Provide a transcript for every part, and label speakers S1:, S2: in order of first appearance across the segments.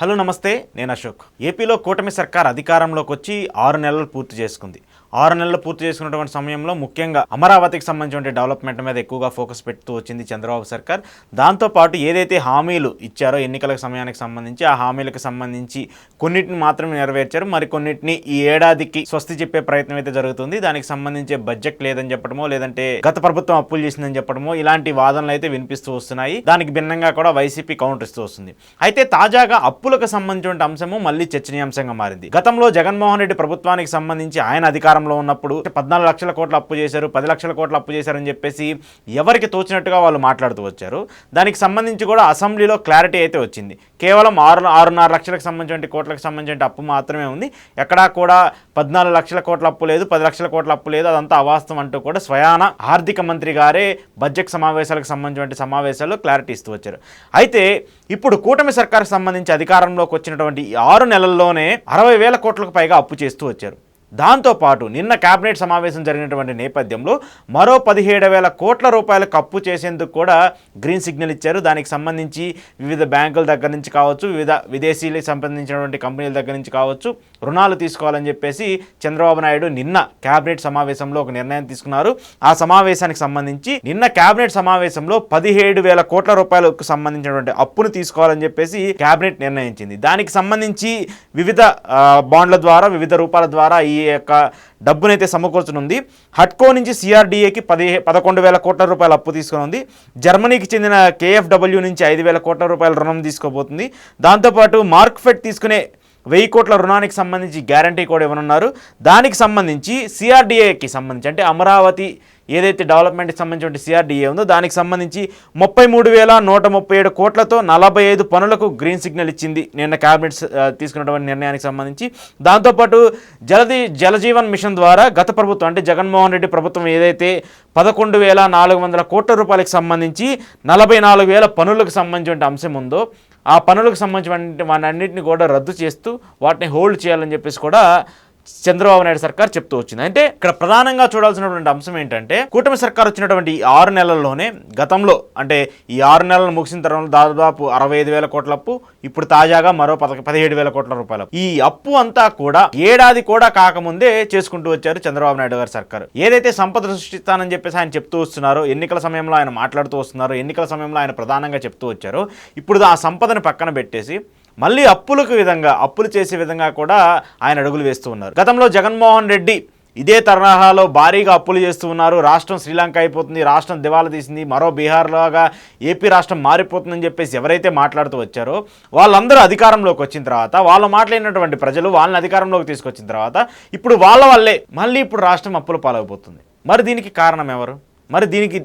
S1: Hello నమస్తే, నేను అశోక్. ఏపీలో కూటమి సర్కార్ అధికారంలోకి వచ్చి 6 నెలలు పూర్తి చేసుకుంది. 6 నెలలు పూర్తి చేసుకున్నటువంటి సమయంలో ముఖ్యంగా అమరావతికి సంబంధించిన డెవలప్మెంట్ మీద ఎక్కువగా ఫోకస్ పెడుతూ వచ్చింది చంద్రబాబు సర్కార్. దాంతోపాటు ఏదైతే హామీలు ఇచ్చారో ఎన్నికల సమయానికి సంబంధించి ఆ హామీలకు సంబంధించి కొన్నిటిని మాత్రమే నెరవేర్చారు, మరి కొన్నిటిని ఈ ఏడాదికి స్వస్తి చెప్పే ప్రయత్నం అయితే జరుగుతుంది. దానికి సంబంధించే బడ్జెట్ లేదని చెప్పడమో, లేదంటే గత ప్రభుత్వం అప్పులు చేసిందని చెప్పడమో ఇలాంటి వాదనలు అయితే వినిపిస్తూ వస్తున్నాయి. దానికి భిన్నంగా కూడా వైసీపీ కౌంటర్ ఇస్తూ వస్తుంది. అయితే తాజాగా అప్పులకు సంబంధించిన అంశము మళ్ళీ చర్చనీయాంశంగా మారింది. గతంలో జగన్మోహన్ రెడ్డి ప్రభుత్వానికి సంబంధించి ఆయన అధికారంలో ఉన్నప్పుడు 14 లక్షల కోట్ల అప్పు చేశారు, 10 లక్షల కోట్ల అప్పు చేశారని చెప్పేసి ఎవరికి తోచినట్టుగా వాళ్ళు మాట్లాడుతూ వచ్చారు. దానికి సంబంధించి కూడా అసెంబ్లీలో క్లారిటీ అయితే వచ్చింది. కేవలం 6.5 లక్షలకు సంబంధించిన కోట్లకు సంబంధించిన అప్పు మాత్రమే ఉంది. ఎక్కడా కూడా 14 లక్షల కోట్ల అప్పు లేదు, 10 లక్షల కోట్ల అప్పు లేదు, అదంతా అవాస్తవం అంటూ కూడా స్వయాన ఆర్థిక మంత్రి గారే బడ్జెట్ సమావేశాలకు సంబంధించిన సమావేశాల్లో క్లారిటీ ఇస్తూ వచ్చారు. అయితే ఇప్పుడు కూటమి సర్కార్కి సంబంధించి అధికారంలోకి వచ్చినటువంటి 6 నెలల్లోనే 60,000 కోట్లకు పైగా అప్పు చేస్తూ వచ్చారు. దాంతోపాటు నిన్న కేబినెట్ సమావేశం జరిగినటువంటి నేపథ్యంలో మరో 17,000 కోట్ల రూపాయలకు అప్పు చేసేందుకు కూడా గ్రీన్ సిగ్నల్ ఇచ్చారు. దానికి సంబంధించి వివిధ బ్యాంకుల దగ్గర నుంచి కావచ్చు, వివిధ విదేశీలకు సంబంధించినటువంటి కంపెనీల దగ్గర నుంచి కావచ్చు రుణాలు తీసుకోవాలని చెప్పేసి చంద్రబాబు నాయుడు నిన్న కేబినెట్ సమావేశంలో ఒక నిర్ణయం తీసుకున్నారు. ఆ సమావేశానికి సంబంధించి నిన్న కేబినెట్ సమావేశంలో 17,000 కోట్ల రూపాయలకు సంబంధించినటువంటి అప్పును తీసుకోవాలని చెప్పేసి కేబినెట్ నిర్ణయించింది. దానికి సంబంధించి వివిధ బాండ్ల ద్వారా, వివిధ రూపాల ద్వారా ఈ యొక్క డబ్బునైతే సమకూర్చనుంది. హట్కో నుంచి సిఆర్డీఏకి 11,000 కోట్ల రూపాయల అప్పు తీసుకుని జర్మనీకి చెందిన కేఎఫ్డబ్ల్యూ నుంచి 5,000 కోట్ల రూపాయల రుణం తీసుకోబోతుంది. దాంతోపాటు మార్క్ఫెడ్ తీసుకునే 1,000 కోట్ల రుణానికి సంబంధించి గ్యారంటీ కూడా ఇవ్వనున్నారు. దానికి సంబంధించి సిఆర్డీఏకి సంబంధించి అంటే అమరావతి ఏదైతే డెవలప్మెంట్కి సంబంధించిన సిఆర్డీఏ ఉందో దానికి సంబంధించి 33,137 కోట్లతో 45 పనులకు గ్రీన్ సిగ్నల్ ఇచ్చింది నిన్న క్యాబినెట్ తీసుకున్నటువంటి నిర్ణయానికి సంబంధించి. దాంతోపాటు జలజీవన్ మిషన్ ద్వారా గత ప్రభుత్వం అంటే జగన్మోహన్ రెడ్డి ప్రభుత్వం ఏదైతే 11,400 కోట్ల రూపాయలకు సంబంధించి 44,000 పనులకు సంబంధించిన అంశం ఉందో ఆ పనులకు సంబంధించిన వాటన్నింటిని కూడా రద్దు చేస్తూ వాటిని హోల్డ్ చేయాలని చెప్పేసి కూడా చంద్రబాబు నాయుడు సర్కార్ చెప్తూ వచ్చింది. అంటే ఇక్కడ ప్రధానంగా చూడాల్సినటువంటి అంశం ఏంటంటే కూటమి సర్కార్ వచ్చినటువంటి 6 నెలల్లోనే గతంలో అంటే ఈ 6 నెలలు ముగిసిన తర్వాత దాదాపు 65,000 కోట్ల అప్పు, ఇప్పుడు తాజాగా మరో 17,000 కోట్ల రూపాయలు. ఈ అప్పు అంతా కూడా ఏడాది కూడా కాకముందే చేసుకుంటూ వచ్చారు చంద్రబాబు నాయుడు గారి సర్కారు. ఏదైతే సంపద సృష్టిస్తానని చెప్పేసి ఆయన చెప్తూ వస్తున్నారో, ఎన్నికల సమయంలో ఆయన మాట్లాడుతూ వస్తున్నారు, ఎన్నికల సమయంలో ఆయన ప్రధానంగా చెప్తూ వచ్చారో, ఇప్పుడు ఆ సంపదను పక్కన పెట్టేసి మళ్ళీ అప్పులు చేసే విధంగా కూడా ఆయన అడుగులు వేస్తూ ఉన్నారు. గతంలో జగన్మోహన్ రెడ్డి ఇదే తరహాలో భారీగా అప్పులు చేస్తూ ఉన్నారు. రాష్ట్రం శ్రీలంక అయిపోతుంది, రాష్ట్రం దివాలా తీసింది, మరో బీహార్లాగా ఏపీ రాష్ట్రం మారిపోతుందని చెప్పేసి ఎవరైతే మాట్లాడుతూ వచ్చారో వాళ్ళందరూ అధికారంలోకి వచ్చిన తర్వాత, వాళ్ళు మాట్లాడినటువంటి ప్రజలు వాళ్ళని అధికారంలోకి తీసుకొచ్చిన తర్వాత ఇప్పుడు వాళ్ళ వల్లే మళ్ళీ ఇప్పుడు రాష్ట్రం అప్పుల పాలైపోతుంది. మరి దీనికి కారణం ఎవరు? మరి దీనికి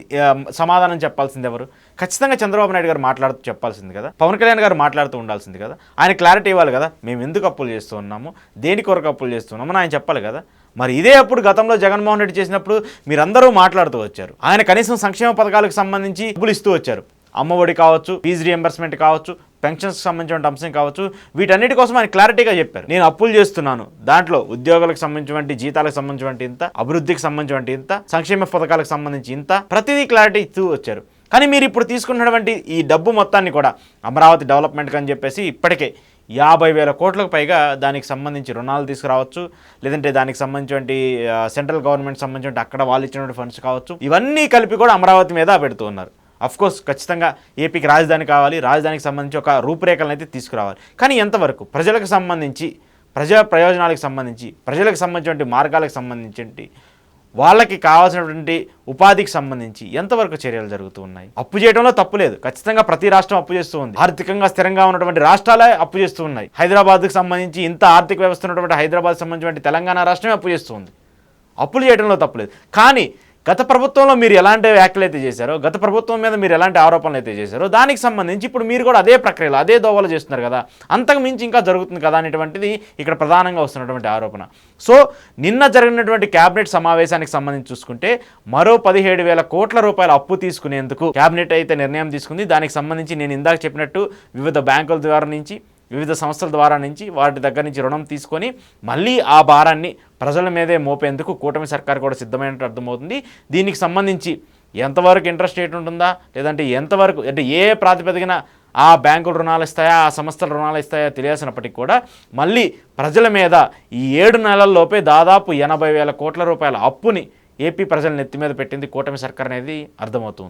S1: సమాధానం చెప్పాల్సింది ఎవరు? ఖచ్చితంగా చంద్రబాబు నాయుడు గారు మాట్లాడుతూ చెప్పాల్సింది కదా, పవన్ కళ్యాణ్ గారు మాట్లాడుతూ ఉండాల్సింది కదా, ఆయన క్లారిటీ ఇవ్వాలి కదా, మేము ఎందుకు అప్పులు చేస్తూ ఉన్నాము, దేని కొరకు అప్పులు చేస్తున్నాము అని ఆయన చెప్పాలి కదా. మరి ఇదే అప్పుడు గతంలో జగన్మోహన్ రెడ్డి చేసినప్పుడు మీరందరూ మాట్లాడుతూ వచ్చారు. ఆయన కనీసం సంక్షేమ పథకాలకు సంబంధించి అప్పులు ఇస్తూ వచ్చారు. అమ్మఒడి కావచ్చు, ఫీజు రియంబర్స్మెంట్ కావచ్చు, పెన్షన్స్కి సంబంధించిన అంశం కావచ్చు, వీటన్నిటి కోసం ఆయన క్లారిటీగా చెప్పారు. నేను అప్పులు చేస్తున్నాను, దాంట్లో ఉద్యోగులకు సంబంధించినటువంటి జీతాలకు సంబంధించినటువంటి ఇంత, అభివృద్ధికి సంబంధించినటువంటి ఇంత, సంక్షేమ పథకాలకు సంబంధించి ఇంత, ప్రతిదీ క్లారిటీ ఇస్తూ వచ్చారు. కానీ మీరు ఇప్పుడు తీసుకున్నటువంటి ఈ డబ్బు మొత్తాన్ని కూడా అమరావతి డెవలప్మెంట్కి అని చెప్పేసి ఇప్పటికే 50,000 కోట్లకు పైగా దానికి సంబంధించి రుణాలు తీసుకురావచ్చు, లేదంటే దానికి సంబంధించినటువంటి సెంట్రల్ గవర్నమెంట్ సంబంధించిన అక్కడ వాళ్ళు ఇచ్చినటువంటి ఫండ్స్ కావచ్చు, ఇవన్నీ కలిపి కూడా అమరావతి మీద పెడుతూ ఉన్నారు. అఫ్కోర్స్ ఖచ్చితంగా ఏపీకి రాజధాని కావాలి, రాజధానికి సంబంధించి ఒక రూపురేఖలను అయితే తీసుకురావాలి. కానీ ఎంతవరకు ప్రజలకు సంబంధించి, ప్రజా ప్రయోజనాలకు సంబంధించి, ప్రజలకు సంబంధించిన మార్గాలకు సంబంధించి, వాళ్ళకి కావాల్సినటువంటి ఉపాధికి సంబంధించి ఎంతవరకు చర్యలు జరుగుతూ ఉన్నాయి? అప్పు చేయడంలో తప్పు లేదు, ఖచ్చితంగా ప్రతి రాష్ట్రం అప్పు చేస్తూ ఉంది. ఆర్థికంగా స్థిరంగా ఉన్నటువంటి రాష్ట్రాలే అప్పు చేస్తూ ఉన్నాయి. హైదరాబాద్కి సంబంధించి ఇంత ఆర్థిక వ్యవస్థ ఉన్నటువంటి హైదరాబాద్ సంబంధించిన తెలంగాణ రాష్ట్రమే అప్పు చేస్తూ ఉంది. అప్పులు చేయడంలో తప్పులేదు. కానీ గత ప్రభుత్వంలో మీరు ఎలాంటి వ్యాఖ్యలు అయితే చేశారో, గత ప్రభుత్వం మీద మీరు ఎలాంటి ఆరోపణలు అయితే చేశారో దానికి సంబంధించి ఇప్పుడు మీరు కూడా అదే ప్రక్రియలో అదే దోవలు చేస్తున్నారు కదా, అంతకు మించి ఇంకా జరుగుతుంది కదా అనేటువంటిది ఇక్కడ ప్రధానంగా వస్తున్నటువంటి ఆరోపణ. సో నిన్న జరిగినటువంటి కేబినెట్ సమావేశానికి సంబంధించి చూసుకుంటే మరో 17,000 కోట్ల రూపాయల అప్పు తీసుకునేందుకు కేబినెట్ అయితే నిర్ణయం తీసుకుంది. దానికి సంబంధించి నేను ఇందాక చెప్పినట్టు వివిధ బ్యాంకుల ద్వారా నుంచి, వివిధ సంస్థల ద్వారా నుంచి, వాటి దగ్గర నుంచి రుణం తీసుకొని మళ్ళీ ఆ భారాన్ని ప్రజల మీదే మోపేందుకు కూటమి సర్కార్ కూడా సిద్ధమైనట్టు అర్థమవుతుంది. దీనికి సంబంధించి ఎంతవరకు ఇంట్రెస్ట్ రేట్ ఉంటుందా, లేదంటే ఎంతవరకు అంటే ఏ ప్రాతిపదికన ఆ బ్యాంకులు రుణాలు ఇస్తాయా, ఆ సంస్థలు రుణాలు ఇస్తాయా తెలియాల్సినప్పటికీ కూడా మళ్ళీ ప్రజల మీద ఈ 7 నెలల్లోపే దాదాపు 80,000 కోట్ల రూపాయల అప్పుని ఏపీ ప్రజల నెత్తి మీద పెట్టింది కూటమి సర్కార్ అనేది అర్థమవుతుంది.